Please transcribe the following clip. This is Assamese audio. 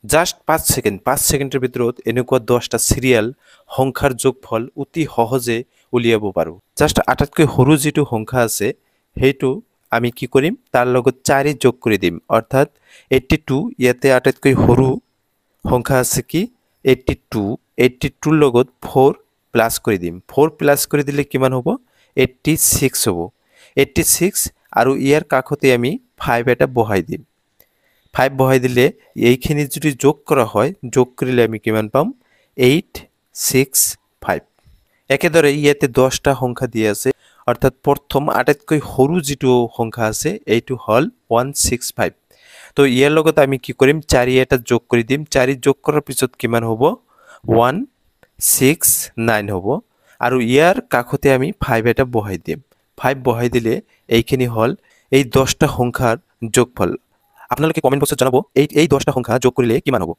জাষ্ট 5 ছেকেণ্ডৰ ভিতৰত এনেকুৱা 10টা চিৰিয়েল সংখ্যাৰ যোগফল অতি সহজে উলিয়াব পাৰোঁ। জাষ্ট আটাইতকৈ সৰু যিটো সংখ্যা আছে সেইটো আমি কি কৰিম, তাৰ লগত 4 যোগ কৰি দিম, অৰ্থাৎ 82। ইয়াতে আটাইতকৈ সৰু সংখ্যা আছে কি 82। 82ৰ লগত 4 প্লাছ কৰি দিম। 4 প্লাছ কৰি দিলে কিমান হ'ব? 86 হ'ব। 86 আৰু ইয়াৰ কাষতে আমি 5 এটা বহাই দিম। 5 বহাই দিলে এইখিনি যদি যোগ কৰা হয়, যোগ কৰিলে আমি কিমান পাম? 865। একেদৰে ইয়াতে 10টা সংখ্যা দিয়া আছে, অৰ্থাৎ প্ৰথম আটাইতকৈ সৰু যিটো সংখ্যা আছে এইটো হ'ল 165। তো ইয়াৰ লগত আমি কি কৰিম? 4 এটা যোগ কৰি দিম। 4 যোগ কৰাৰ পিছত কিমান হ'ব? 169 হ'ব। আৰু ইয়াৰ কাষতে আমি 5 এটা বহাই দিম। 5 বহাই দিলে এইখিনি হ'ল এই 10টা সংখ্যাৰ যোগফল। আপোনালোকে কমেণ্ট বক্সত জনাব এই 10টা সংখ্যা যোগ কৰিলে কিমান হ'ব।